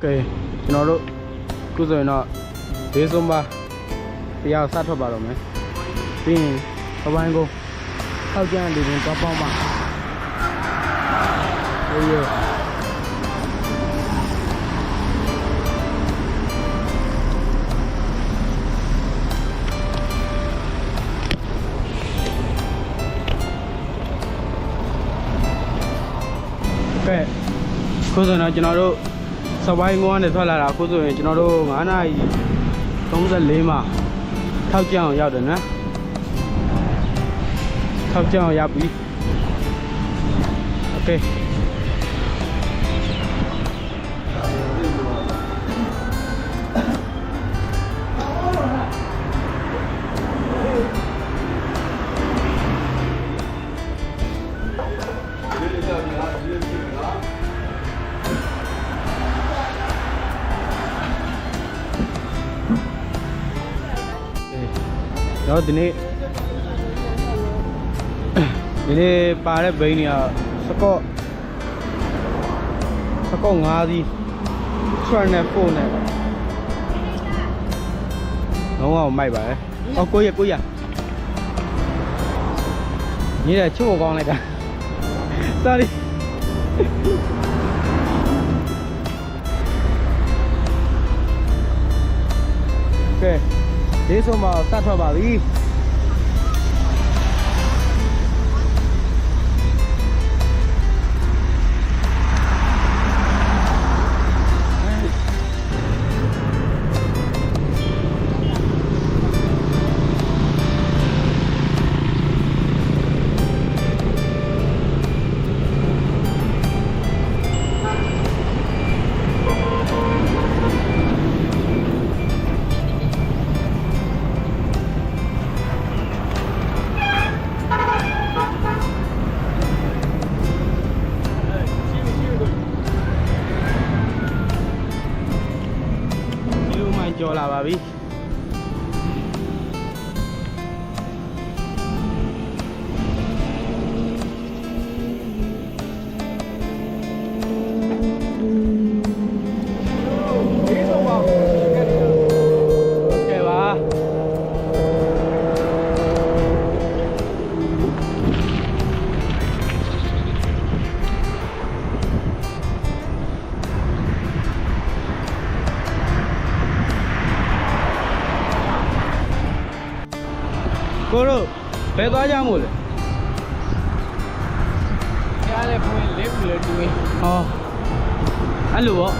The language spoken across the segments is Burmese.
ကျွန်တော်တို့ခုဆိုရင်တော့ဘေးဆုံးပါတရားစထွက်ပါတော့မယ်ပြီးရင်အပိုင်းကိုထောက်ကျန်းလူတွေတော့ပေါင်းပါအေးရခုဆိုတော့ကျွန်တော်တို့စပိုင်းကုန်းကနေထွက်လာတာခုဆိုရင်ကျွန်တော်တို့9နာရီ34မှာထောက်ကြအောင်ရောက်တယ်နော်ထောက်ကြအောင်ရောက်ပြီโอเคတော့ဒီနေ့ပါတဲ့ဘိန်းတွေကစကော့5စီးဆွနဲ့ပို့နဲ့လုံးဝမိုက်ပါလေအော်ကိုရညီတဲ့ချို့ကောင်းလိုက်တာ sorry ကဲဒီဆိုမှစထွက်ပါပြီကျော်လာပါပြီကိုတို့ဘယ်သွားကြမို့လဲရလဲဖွင့်လေးပြီးတူးဟောအဲ့လိုပေါ့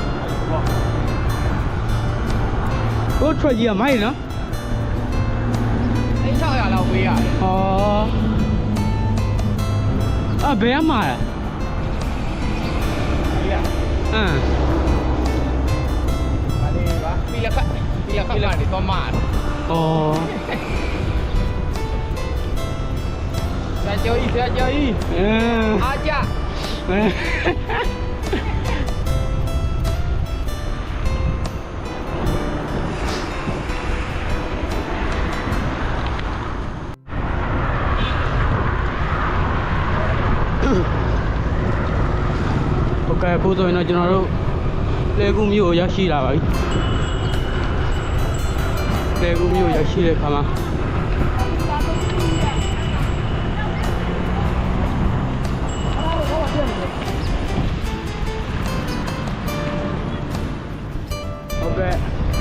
ကိုထွက်ကြီးကမိုက်နော်600လောက်ပေးရတယ်ဟောဘယ်မှာလဲဒီလားပါလေပါပြီးလက်ခတ်ကနေတော့မှာဩဆရာကျော်ကြီးအားကြโอเคအခုဆိုရင်တော့ကျွန်တော်တို့လေကူမြို့ရောက်ရှိလာပါပြီလေကူမြို့ရောက်ရှိတဲ့ခါမှာ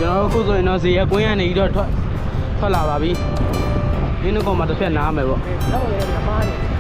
ကျွန်တော်အခုဆိုရင်တော့ဇေယျကွင်းကနေပြီးတော့ထွက်လာပါပြီ။ဒီနေ့ကောင်မှတစ်ဖက်နားမယ်ပေါ့။နောက်လည်းမှားနေ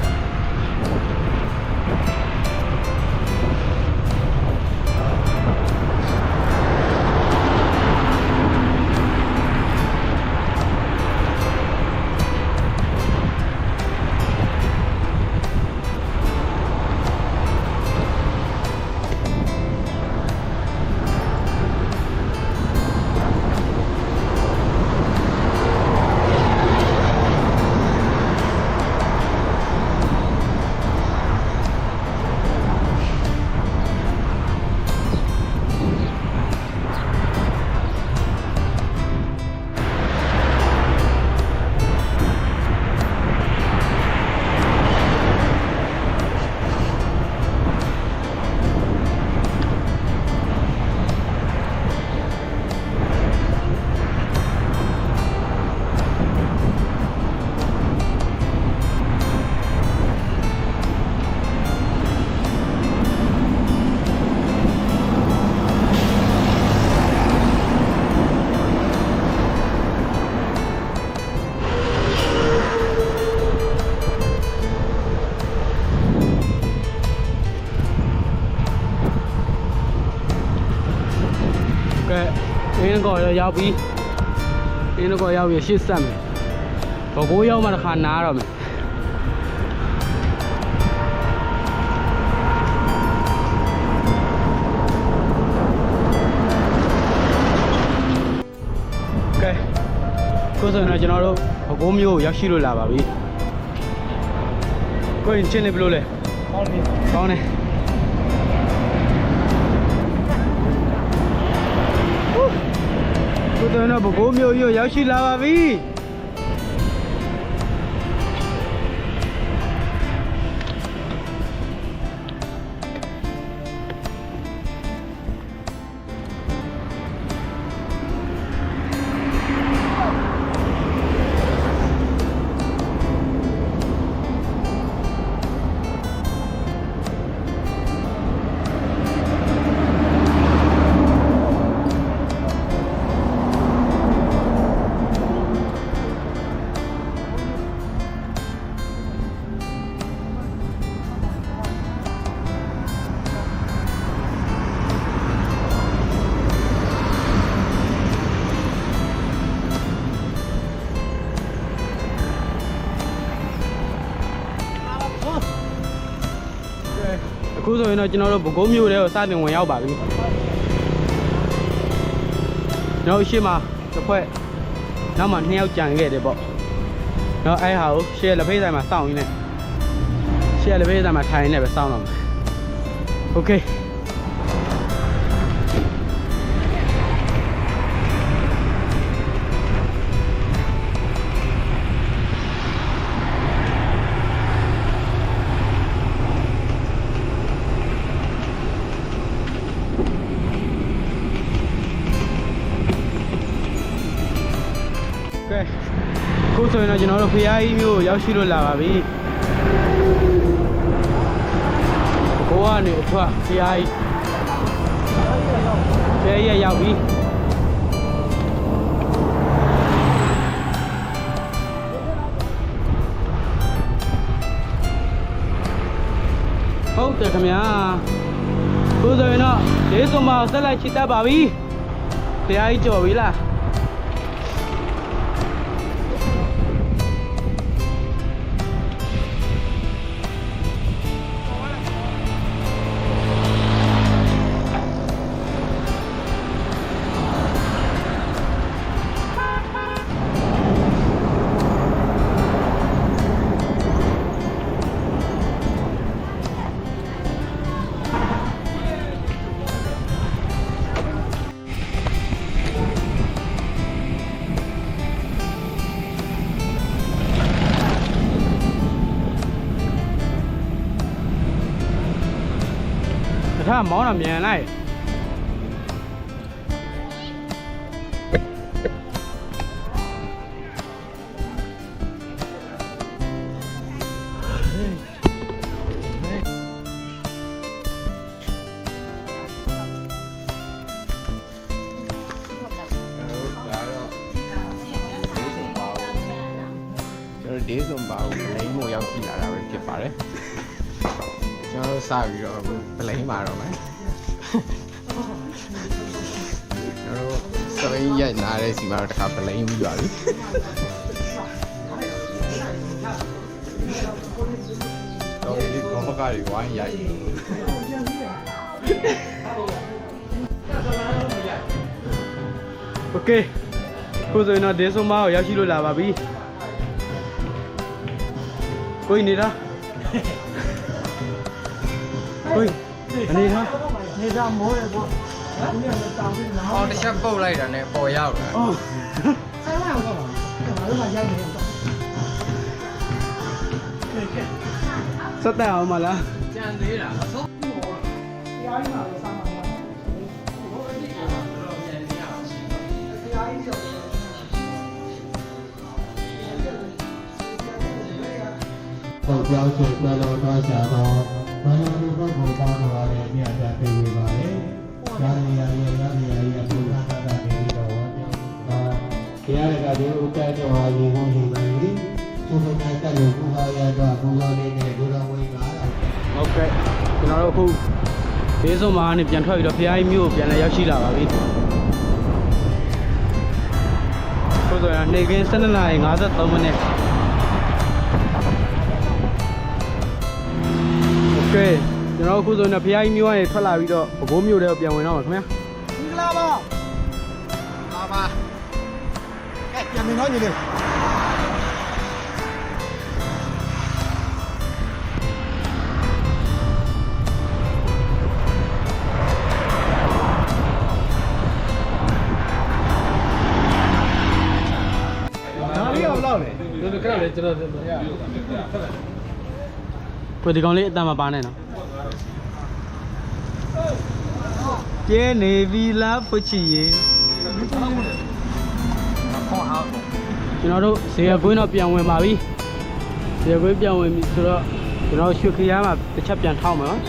အင်းကောရောက်ပြီအင်းကောရောက်ပြီရှေ့ဆက်မယ်ဘကိုးရောက်မှတစ်ခါနားတော့မယ်ကဲကိုဆိုရင်တော့ကျွန်တော်တို့ဘကိုးမျိုးရောက်ရှိလို့လာပါပြီကိုရင်ချင်းနေဘလို့လဲကောင်းတယ်ကိုဆိုရင်တော့ဘကိုးမျိုးရောက်ရှိလာပါပြီအခုဆိုရင်တော့ကျွန်တော်တို့ဘကိုးမျိုးတွေကိုစတင်ဝင်ရောက်ပါပြီကျွန်တော်ရှေ့မှာတစ်ခွက်နောက်မှ2ယောက်ကြံခဲ့တယ်ပေါ့တော့အဲ့ဟာကိုရှေ့လက်ဖေးဆိုင်မှာစောင့်ရင်းနဲ့ရှေ့လက်ဖေးဆိုင်မှာထိုင်နေပဲစောင့်တော့မယ်โอเคခုဆိုရင်တော့ကျွန်တော်တို့ဖျားကြီးမျိုးရောက်ရှိလို့လာပါပြီဘိုးကနေအထွတ်ဖျားကြီးရောက်ပြီဟုတ်တယ်ခင်ဗျာခုဆိုရင်တော့လေးစုံမဆက်လိုက်ချစ်တတ်ပါပြီဖျားကြီးကြော်ပြီလားถ้าหมอน่ะမြန်လိုက်ဒေးစုံပါဘူးလိမ့်မို့ရောက်ရှိလာတာပဲဖြစ်ပါတယ်ကျွန်တော်တို့စပြီးတော့ပလိမ့်ပါတော့မယ်ကျွန်တော်တို့စပိန်ရိုက်နားတဲ့စီမှာတော့တစ်ခါပလိမ့်ပြီးပါပြီတော့ဒီကောမကားတွေဝိုင်းရိုက်โอเคခုဆိုရင်တော့ဒေးဆိုမာကိုရောက်ရှိလို့လာပါပြီကိုကြီးနေတာကိုကြီးနေတာမိုးရပေါ့အော်တစ်ချက်ပုတ်လိုက်တာနဲ့ပေါ်ရောက်တာအော်ဆိုင်လာတော့ပါကျွန်တော်တို့ကရိုက်နေတော့စက်တက်အောင်မလားကြံသေးတာအစိုးတရားကြီးမှာတော့စားမှာပါဘိုးအကြီးကတော့ပြန်နေရအောင်တရားကြီးကျော်တော့ကြောက်ရွံ့ကြတော့သွားကြတော့ဘာလို့ဒီဘက်ကိုပေါင်းလာလဲမြတ်တာပြေးနေပါလေ။ဒါနေရာရဲ့လက်နေရာရဲ့ပုံစံတာနေပြီးတော့ဝါပြောတရားရကဒီဥက္ကဋ္ဌဟာရေကိုယူမယ်လေ။သူတို့ကတက်လို့ပူပါရတော့ပူပါလေးနဲ့ဒုရဝိကဟုတ်ကဲ့ကျွန်တော်တို့အခုဒေးစုံမာကနေပြန်ထွက်ပြီးတော့ဖျားကြီးမြို့ကိုပြန်လဲရောက်ရှိလာပါပြီ ခုဆိုရင်နေကင်း12နာရီ53မိနစ်โอเคကျွန်တော်အခုဆိုရင်ဖျားကြီးမျိုးကနေထွက်လာပြီးတော့ပဲခူးမြို့ထဲကိုပြန်ဝင်တော့မှာခင်ဗျာ မင်္ဂလာပါလာပါကဲပြန်မင်းတော့ညီလေး ဒါလေးကဘယ်လောက်လဲ ကိုဒီကောင်လေးအတန်မပါနဲ့နော်ကျဲနေပြီလားဖွချီရေကျွန်တော်တို့ဇေယျကွင်းတော့ပြန်ဝင်ပါပြီဇေယျကွင်းပြန်ဝင်ပြီဆိုတော့ကျွန်တော်ရွှေခရီးမှာတစ်ချက်ပြန်ထောက်မှာနော်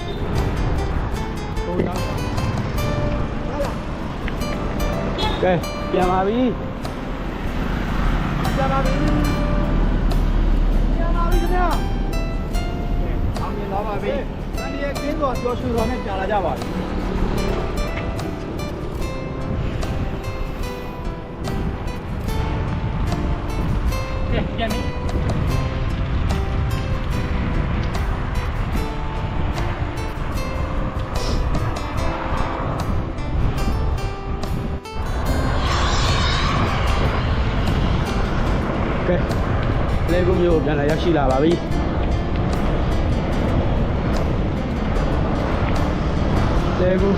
ကဲပြန်ပါပြီပြန်ပါပြီခင်ဗျာအောင်မြင်သွားပါပြီတန်ဒီရဲ့ကင်းတော်ကျော်ရွှေတော်နဲ့ကြာလာကြပါပြီကဲပြန်ပြီ ကဲလေကုမျိုးပြန်လာရောက်ရှိလာပါပြီလေကု